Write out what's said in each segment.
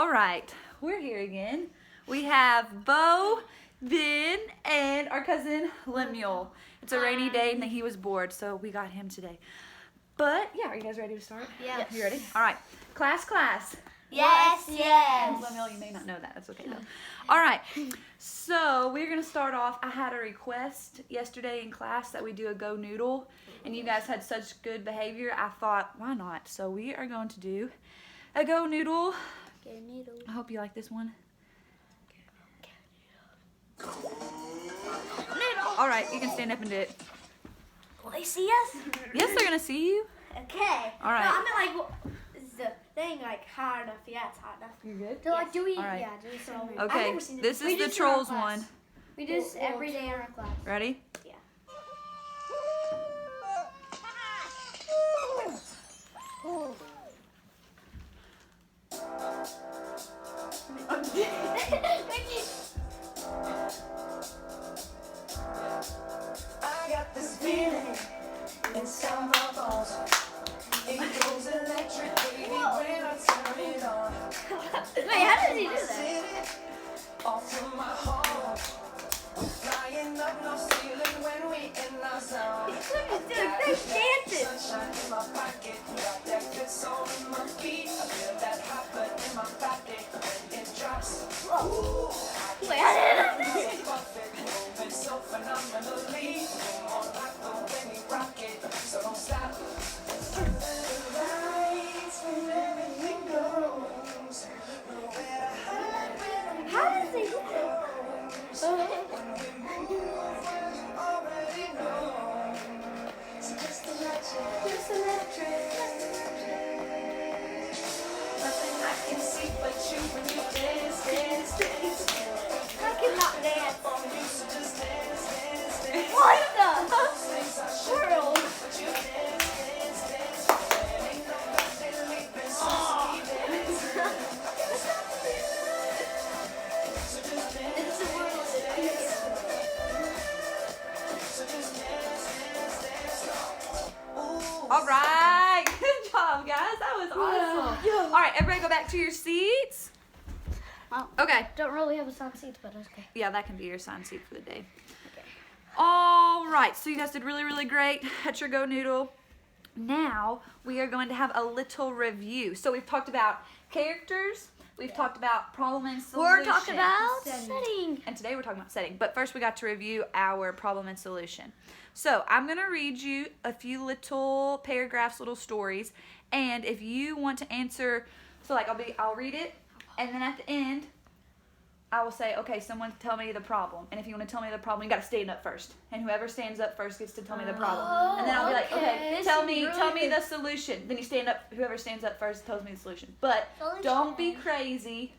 All right, we're here again. We have Bo, Ben, and our cousin Lemuel. It's a rainy day and he was bored, so we got him today. But yeah, are you guys ready to start? Yes. You ready? All right. Class. Yes, yes. Lemuel, you may not know that. That's okay though. All right. So we're gonna start off. I had a request yesterday in class that we do a Go Noodle, and you guys had such good behavior. I thought, why not? So we are going to do a Go Noodle. Go Noodle. I hope you like this one. All right, you can stand up and do it. Will they see us? Yes, they're gonna see you. Okay. All right. No, I mean, is the thing like hot enough? Yeah, it's hot enough. You good? So like, do we? All right. Yeah, do we? So, Okay, I've never seen it. this We is the just do it in our Trolls class. one. We do this every day in our class. Ready? Yeah. I got this feeling inside my bones. It goes electric, baby, when I turn it on. Wait, how does he do that? City, off from my home. We're flying up no ceiling when we in our zone. He's doing great dances. Sunshine in my pocket, got that good soul in my feet. I feel that hot blood in my body when it drops. Wait, how did It's perfect, moving so phenomenally. On like the way we rock it, so don't stop. Lights when everything goes. Nowhere to hide when How does he do that? we move, well, you already know. So just electric. Nothing I can see but you when you dance. I cannot dance. On you, so just dance. What the Things I should world? but you dance. And ain't nobody leaving, so keep dancing. So just dance. It's the world. So just dance. Ooh. All right, good job, guys. That was awesome. All right, everybody, go back to your seats. Wow. Okay. Don't really have a sound seat, but okay. Yeah, that can be your sign seat for the day. Okay. All right, so you guys did really, really great at your Go Noodle. Now we are going to have a little review. So we've talked about characters. We've talked about problem and solution. We're talking about setting. And today we're talking about setting. But first we got to review our problem and solution. So I'm going to read you a few little paragraphs, little stories. And if you want to answer, so like I'll read it. And then at the end, I will say, okay, someone tell me the problem. And if you want to tell me the problem, you got to stand up first. And whoever stands up first gets to tell me the problem. And then I'll be like, okay, This tell is me really the solution. Then you stand up, whoever stands up first tells me the solution. But don't be crazy.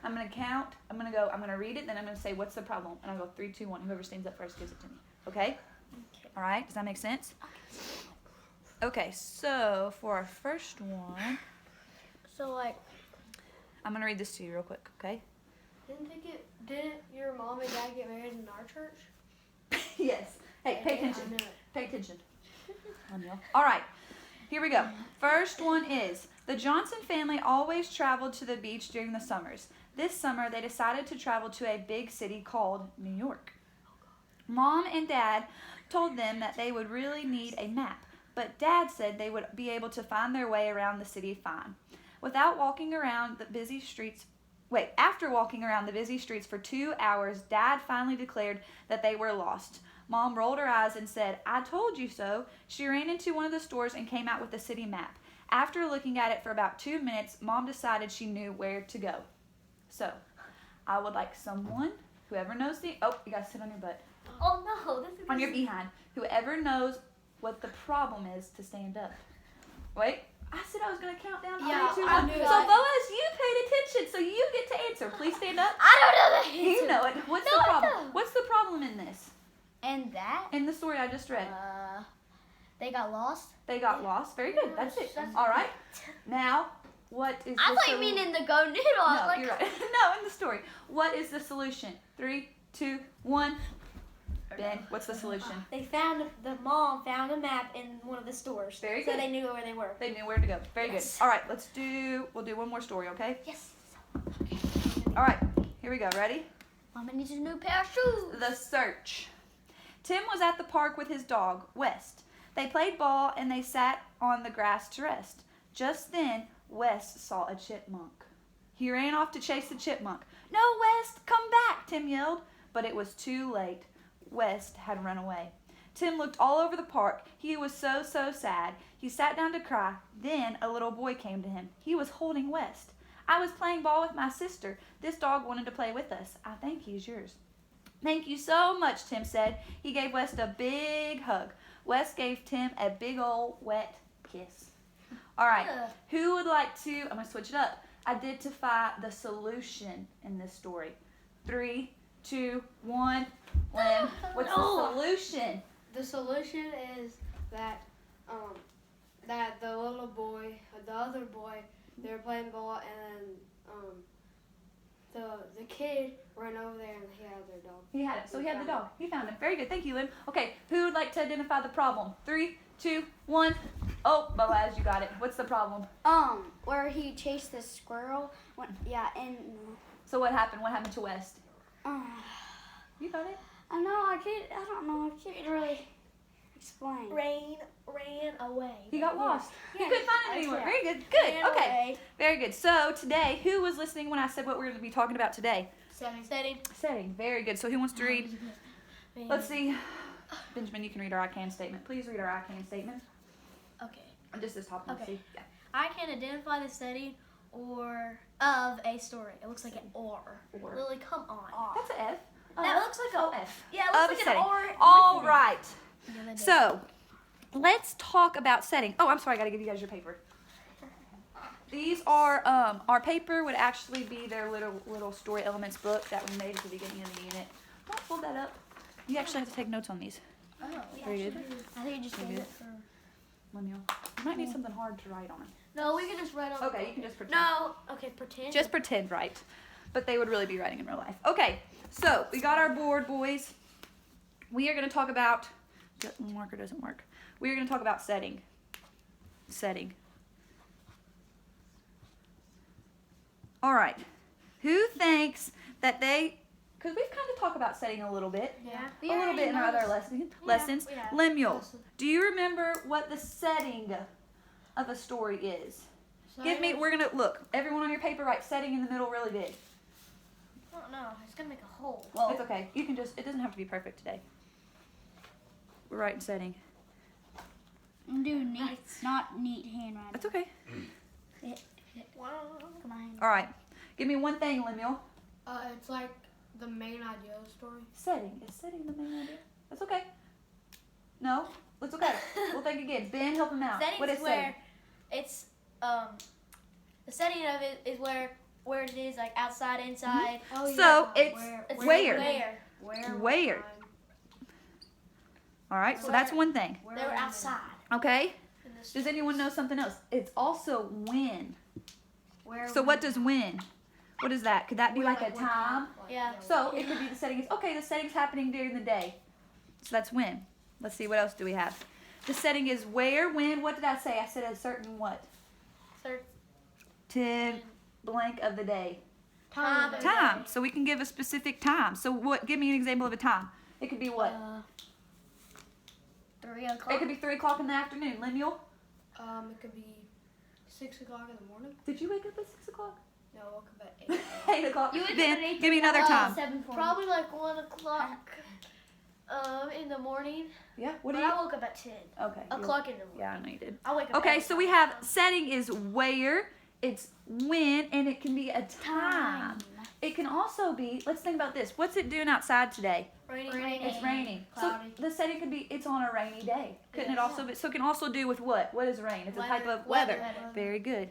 I'm going to count. I'm going to read it, then I'm going to say, what's the problem? And I'll go 3, 2, 1. Whoever stands up first gives it to me. Okay? All right? Does that make sense? Okay, so for our first one, So like, I'm going to read this to you real quick, okay? Didn't your mom and dad get married in our church? Yes. Hey, pay I attention. knew it. Pay attention. All right, here we go. First one is, the Johnson family always traveled to the beach during the summers. This summer, they decided to travel to a big city called New York. Mom and Dad told them that they would really need a map, but Dad said they would be able to find their way around the city fine. After walking around the busy streets for 2 hours, Dad finally declared that they were lost. Mom rolled her eyes and said, "I told you so." She ran into one of the stores and came out with the city map. After looking at it for about 2 minutes, Mom decided she knew where to go. So, I would like someone, whoever knows you gotta sit on your butt. oh no, this is On your behind. Whoever knows what the problem is to stand up. Wait. I said I was going to count down. Yeah, 3, 2, I 1. knew So that. Boaz, you paid attention, so you get to answer. Please stand up. I don't know that. You know it. What's No, the I problem? don't. What's the problem in this? And that? In the story I just read. They got lost. They got lost. Very good. That's it. All right. Now, what is I the thought you mean in the Go Noodle. I was No, like, you're right. No, in the story. What is the solution? 3, 2, 1. Ben, what's the solution? The mom found a map in one of the stores. Very So good. they knew where they were. They knew where to go. Very Yes. good. All right, we'll do one more story, okay? yes. All right, here we go. Ready? Mama needs a new pair of shoes. The search. Tim was at the park with his dog, West. They played ball and they sat on the grass to rest. Just then, West saw a chipmunk. He ran off to chase the chipmunk. "No, West, come back," Tim yelled. But it was too late. West had run away. Tim looked all over the park. He was so sad. He sat down to cry. Then a little boy came to him. He was holding West. "I was playing ball with my sister. This dog wanted to play with us. I think he's yours." "Thank you so much," Tim said. He gave West a big hug. West gave Tim a big old wet kiss. All right, who would like to, I'm going to switch it up, identify the solution in this story? 3, 2, 1. Lynn, what's the solution? The solution is that that the little boy, the other boy, they were playing ball, and the kid ran over there and he had their dog. He had it, so he had the dog. He found him. Very good. Thank you, Lynn. Okay, who would like to identify the problem? 3, 2, 1. Oh, Boaz, you got it. What's the problem? Where he chased the squirrel. And So what happened? What happened to West? You got it. I don't know. I can't really explain. Rain ran away. He got lost. Yeah. He couldn't find it anymore. Yeah. Very good. Good. Ran Okay. away. Very good. So today, who was listening when I said what we're going to be talking about today? Setting. Setting. Very good. So who wants to read? Let's see. Benjamin, you can read our I can statement. Please read our I can statement. Okay. Just this top one. Okay. See? Yeah. I can identify the setting or of a story. It looks like an or. Or. Lily, come on. That's an F. That looks like a F. Yeah, it Of looks like setting. an or. All right. Yeah, that does. So, let's talk about setting. Oh, I'm sorry. I got to give you guys your paper. These are, our paper would actually be their little story elements book that we made at the beginning of the unit. Don't hold that up. You actually have to take notes on these. Oh, Very good. I think you just Very did good. it for. Lemuel. You might need something hard to write on. No, we can just write on. Okay, you can just pretend. No. Okay, pretend. Just pretend, right? But they would really be writing in real life. Okay, so we got our board, boys. We are going to talk about. The marker doesn't work. We are going to talk about setting. Setting. All right. Who thinks that they? Because we've kind of talked about setting a little bit. Yeah. A little bit in our other lessons. we have. Lemuel, do you remember what the setting of a story is? Give me. We're gonna look. Everyone on your paper, write setting in the middle, really big. Oh no, it's gonna make a hole. Well, it's okay. You can just. It doesn't have to be perfect today. We're writing setting. I'm doing neat, not neat handwriting. That's okay. Wow. Come on. All right. Give me one thing, Lemuel. It's like the main idea of the story. Setting. Is setting the main idea? That's okay. No? Let's okay. We'll think again. Ben, help him out. Setting's What is where setting? it's the setting of it is where it is, like outside, inside. Oh, So, it's It's where? Where Where? All right. So that's one thing. they were outside. Okay. In this- Does anyone know something else? It's also when. Where? So what does when? What is that? Could that be When, like a what time? Yeah. So it could be the setting is okay. The setting's happening during the day, so that's when. Let's see what else do we have. The setting is where, when. What did I say? I said a certain what? To blank of the day. Time. Time. So we can give a specific time. So what? Give me an example of a time. It could be what? 3 o'clock. It could be 3 o'clock in the afternoon. Lemuel, It could be 6 o'clock in the morning. did you wake up at 6 o'clock? No, I woke up at 8. 8 o'clock. You wake up Then at 8 give me another time. 7:40. Probably like 1 o'clock. In the morning. Yeah. What But do you? I woke up at 10 Okay. you- o'clock in the morning. Yeah, I know you did. I wake up. Okay, every so we time. have setting is where, it's when, and it can be a time. It can also be, let's think about this. What's it doing outside today? Raining. It's raining. Cloudy. So the setting could be, it's on a rainy day. Couldn't it also be, so it can also do with what? What is rain? It's a type of weather. Very good.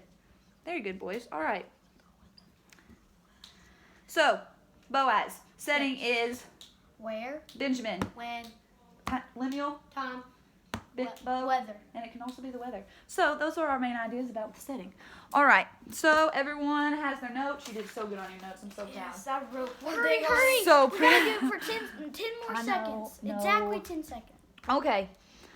Very good, boys. All right. So, Boaz, setting is Where? Benjamin. When? Lemuel, Time. Bo, Weather. and it can also be the weather. So those are our main ideas about the setting. All right. So everyone has their notes. You did so good on your notes. I'm so proud. Yes, I wrote one Hurry, thing. hurry. So We gotta do proud. it for 10 more I know, seconds. no. Exactly 10 seconds. Okay.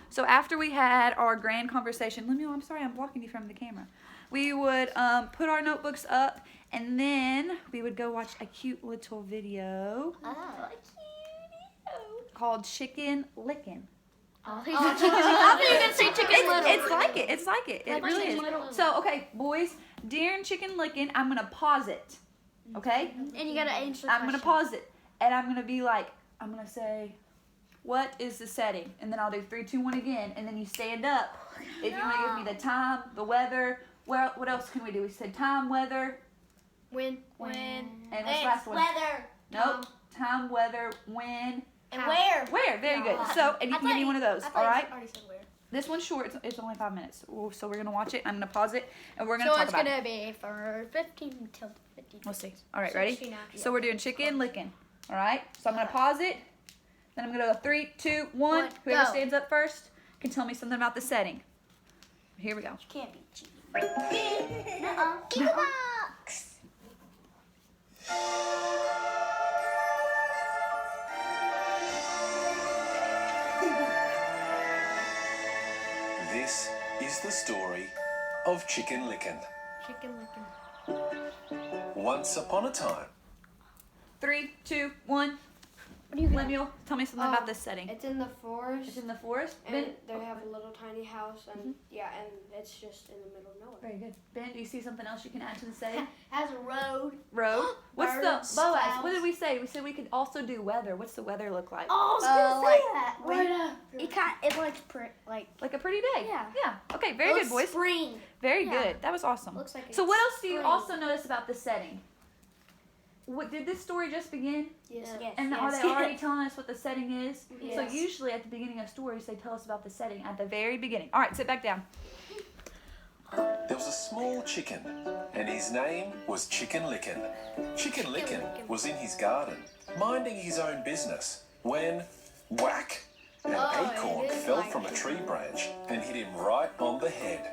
So after we had our grand conversation, Lemuel, I'm sorry, I'm blocking you from the camera. We would put our notebooks up And then we would go watch a cute little video Oh, called Chicken Lickin'. I thought you were gonna say Chicken Little. It's like it. It's like it. It Like really Chicken is. Little. So, okay, boys, during Chicken Lickin', I'm going to pause it. Okay? And you gotta answer. I'm going to pause it. And I'm going to be like, I'm going to say, what is the setting? And then I'll do 3, 2, 1 again. And then you stand up. If you want to give me the time, the weather. What else can we do? We said time, weather. When. And what's the last one? Weather. Nope. Time, weather, when. And where? Where? Very good. So, and you can give me one of those. I thought All you right? already said where. This one's short. It's only 5 minutes. So we're going to watch it. I'm going to pause it. And we're going to So talk it's about it. gonna be for 15 till 15. We'll see. All right, ready? 16 after So we're doing chicken licking. All right. So I'm gonna pause it. Then I'm gonna go 3, 2, 1. One, Whoever go. stands up first can tell me something about the setting. Here we go. Can't be cheating. Keep the box. This is the story of Chicken Licken. Chicken licking. Once upon a time, 3, 2, 1. What do you got? Lemuel, tell me something about this setting. It's in the forest. It's in the forest. and Ben. they have a little tiny house, and and it's just in the middle of nowhere. Very good. Ben, do you see something else you can add to the setting? Has a road. Road. What's Birds, the Boaz? clouds. What did we say? We said we could also do weather. What's the weather look like? Oh, I was gonna say that. It looks pretty, like, Like a pretty day. Yeah. Yeah. Okay. Very good, boys. Spring. Very Yeah. good. That was awesome. Looks like So it's what else do you spring. also notice about the setting? What, did this story just begin? Yes. And are they already telling us what the setting is? So Yes. usually at the beginning of stories, they tell us about the setting at the very beginning. All right, sit back down. there was a small chicken, and his name was Chicken Licken. Chicken Licken was in his garden, minding his own business, when whack! An acorn it is fell like from a tree branch and hit him right on the head,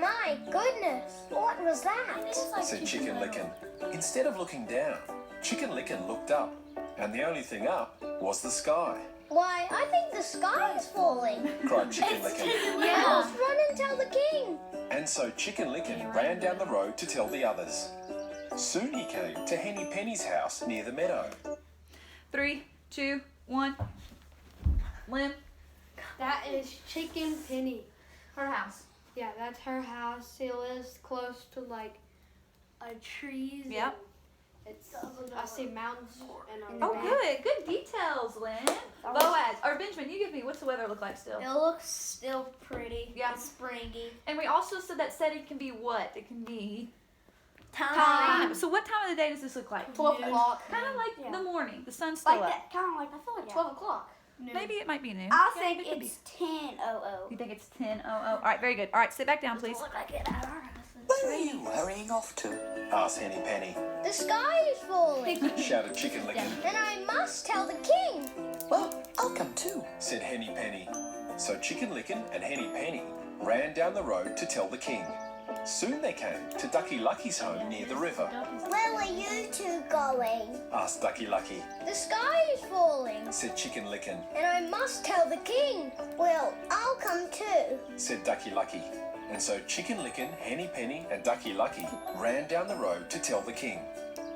my goodness, what was that? said Chicken Licken. Instead of looking down, Chicken Licken looked up, and the only thing up was the sky, Why, I think the sky is falling. cried Chicken Licken. I must run and tell the king. And so Chicken Licken ran down the road to tell the others. Soon he came to Henny Penny's house near the meadow. 3, 2, 1. Lim. That is Chicken Penny. Her house. Yeah, that's her house. She lives close to like trees. Yep. and It's I see mountains and Oh, good. Good details, Lynn. Boaz. Or Benjamin, you give me, what's the weather look like still? It looks still pretty. Yeah. It's springy. And we also said that setting can be what? It can be Time. So what time of the day does this look like? 12 o'clock. Kind of like Yeah. the morning. The sun's still Like up. that, kind of like, I feel like 12 o'clock. Maybe it might be noon. I Yeah, think it could be. it's 10:00. You think it's 10:00? All right, very good. All right, sit back down, please. Look like it at our house. Where are you hurrying off to? Asked Henny Penny, The sky is falling, shouted Chicken Licken, and I must tell the king. Well, I'll come too. said Henny Penny. So Chicken Licken and Henny Penny ran down the road to tell the king. Soon they came to Ducky Lucky's home near the river. Where are you two going? Asked Ducky Lucky, The sky is falling, said Chicken Licken, and I must tell the king. Well, I'll come too. said Ducky Lucky. And so Chicken Licken, Henny Penny, and Ducky Lucky ran down the road to tell the king.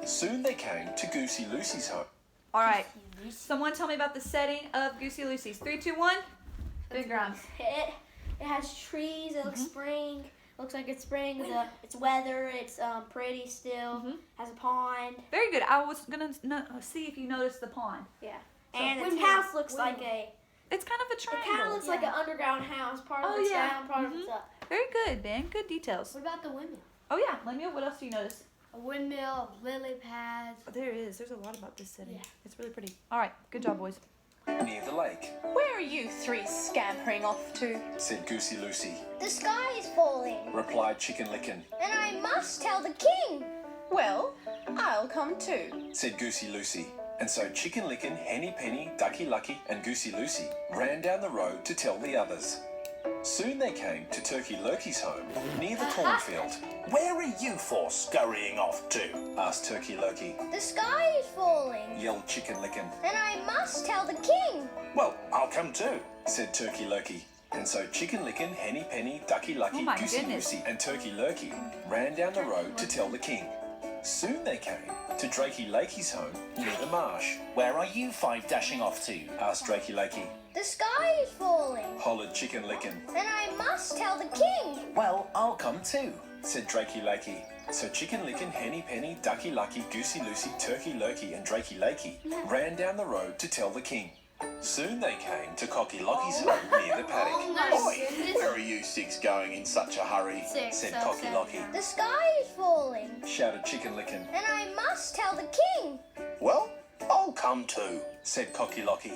Soon they came to Goosey Lucy's home. All right. Someone tell me about the setting of Goosey Lucy's. 3, 2, 1. Big Grimes. It has trees. It looks spring. Looks like it's spring. It's weather. It's pretty still. Has a pond. Very good. I was gonna see if you noticed the pond. And its windmill. house looks like a. It's kind of a It kind of triangle. looks like an underground house. Part of Oh, it's yeah. down. Part of it's up. Very good, Ben. Good details. What about the windmill? Oh yeah, Lemuel. What else do you notice? A windmill, lily pads. There is. There's a lot about this setting. It's really pretty. All right. Good job, boys. Near the lake, Where are you three scampering off to? said Goosey Lucy, The sky is falling, replied Chicken Licken, and I must tell the king. Well, I'll come too. said Goosey Lucy. And so Chicken Licken, Henny Penny, Ducky Lucky, and Goosey Lucy ran down the road to tell the others. Soon they came to Turkey Lurkey's home near the cornfield. Where are you four scurrying off to? Asked Turkey Lurkey, The sky is falling, yelled Chicken Licken, and I must tell the king. Well, I'll come too. said Turkey Lurkey. And so Chicken Licken, Henny Penny, Ducky Lucky, Oh my Goosey goodness. Lucy, and Turkey Lurkey ran down the road to tell the king. Soon they came to Drakey Lakey's home near the marsh. Where are you five dashing off to? Asked Drakey Lakey. The sky is falling, Hollered Chicken Licken. and I must tell the king. Well, I'll come too, said Drakey Lakey. So Chicken Licken, Henny Penny, Ducky Lucky, Goosey Lucy, Turkey Lurkey and Drakey Lakey ran down the road to tell the king. Soon they came to Cocky Locky's home near the paddock. Oi, where are you six going in such a hurry? Said Cocky Locky. The sky is falling, Shouted Chicken Licken. and I must tell the king. Well, I'll come too. Said Cocky Locky.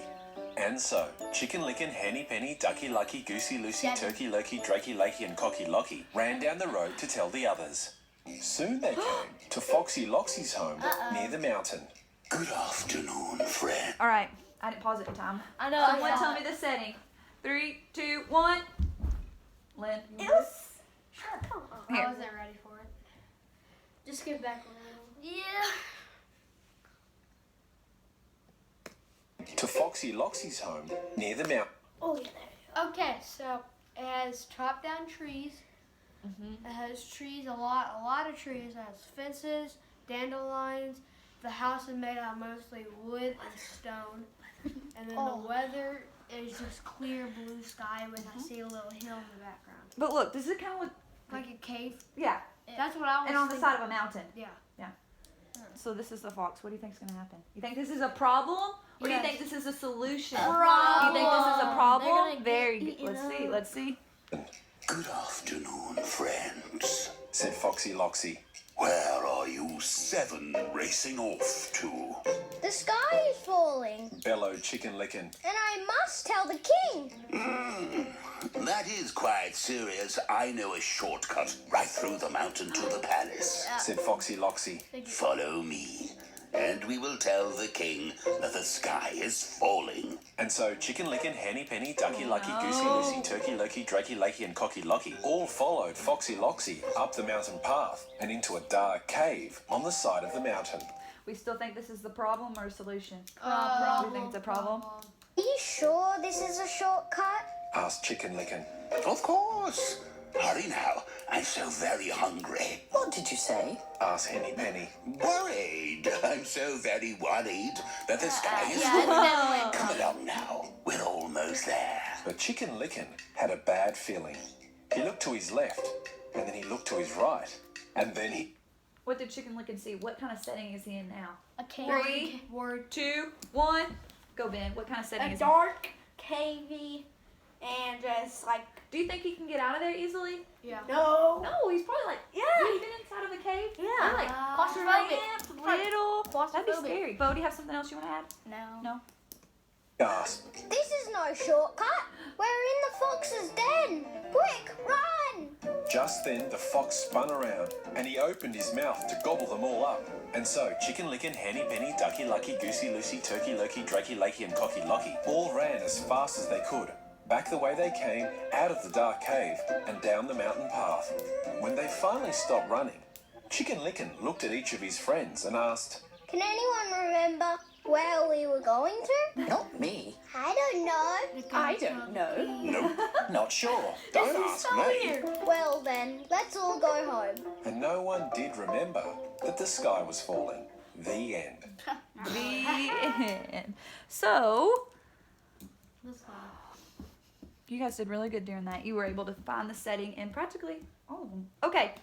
And so, Chicken Licken, Henny Penny, Ducky Lucky, Goosey Lucy, Turkey Lurkey, Drakey Lakey and Cocky Locky ran down the road to tell the others. Soon they came to Foxy Loxy's home near the mountain. Good afternoon, friend. All right. I didn't pause it in time. I know. Someone tell me the setting. 3, 2, 1. Lynn. It was. I Here. wasn't ready for it. Just get back around. Yeah. To Foxy Loxy's home near the mountain. Oh, yeah. Okay, so it has chopped down trees. It has trees, a lot of trees. It has fences, dandelions. The house is made out of mostly wood and stone. And then the weather is just clear blue sky with I see a little hill in the background. But look, this is kind of Like a cave. yeah, That's what I was and on the thinking. side of a mountain. Yeah. So this is the fox. What do you think is going to happen? You think this is a problem, or do you Yes. think this is a solution? Problem. You think this is a They're problem? gonna get Very good. eaten Let's see. up. Let's see. Good afternoon, friends. Said Foxy Loxy. Where are you seven racing off to? The sky is falling, Bellowed Chicken Licken. and I must tell the king. That is quite serious. I know a shortcut right through the mountain to the palace. Said Foxy Loxy. Follow me, and we will tell the king that the sky is falling. And so Chicken Licken, Henny Penny, Ducky Lucky, Goosey Lucy, Turkey Lurkey, Drakey Lakey and Cocky Locky all followed Foxy Loxy up the mountain path and into a dark cave on the side of the mountain. We still think this is the problem or a solution? Problem. We think it's a problem. Are you sure this is a shortcut? Asked Chicken Licken. Of course. Hurry now. I'm so very hungry. What did you say? Asked Henny Penny. Worried. I'm so very worried that the sky is Yeah, it's definitely. Come along now. We're almost there. But Chicken Licken had a bad feeling. He looked to his left, and then he looked to his right, and then he... What did Chicken Licken see? What kind of setting is he in now? A cave. 3, 2, 1. Go, Ben. What kind of setting A is he? dark, cavey, and just like Do you think he can get out of there easily? Yeah. no. No, he's probably like, Yeah. Have you been inside of a cave? Yeah. Probably like Claustrophobic. little. That'd be Claustrophobic. scary. Bo, do you have something else you want to add? No. No. gasped. This is no shortcut. We're in the fox's den. Quick, run! Just then the fox spun around, and he opened his mouth to gobble them all up. And so Chicken Licken, Henny Penny, Ducky Lucky, Goosey Lucy, Turkey Lurkey, Drakey Lakey and Cocky Locky all ran as fast as they could, back the way they came, out of the dark cave and down the mountain path. When they finally stopped running, Chicken Licken looked at each of his friends and asked, Can anyone remember where we were going to? Not me. I don't know. I don't know. Nope, not sure. Don't ask me. Well then, let's all go home. and no one did remember that the sky was falling. The end. The end. So, you guys did really good during that. You were able to find the setting in practically all of them. Okay,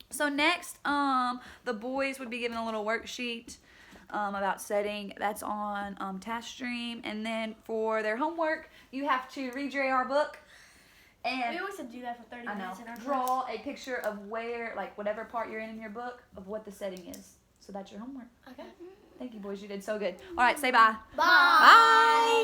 so next, the boys would be given a little worksheet about setting. That's on TaskStream. And then for their homework, you have to read your AR book. And We always have to do that for 30 I know, minutes in our class. draw a picture of where, like whatever part you're in your book, of what the setting is. So that's your homework. Okay. Thank you, boys. You did so good. All right, say bye. Bye. Bye.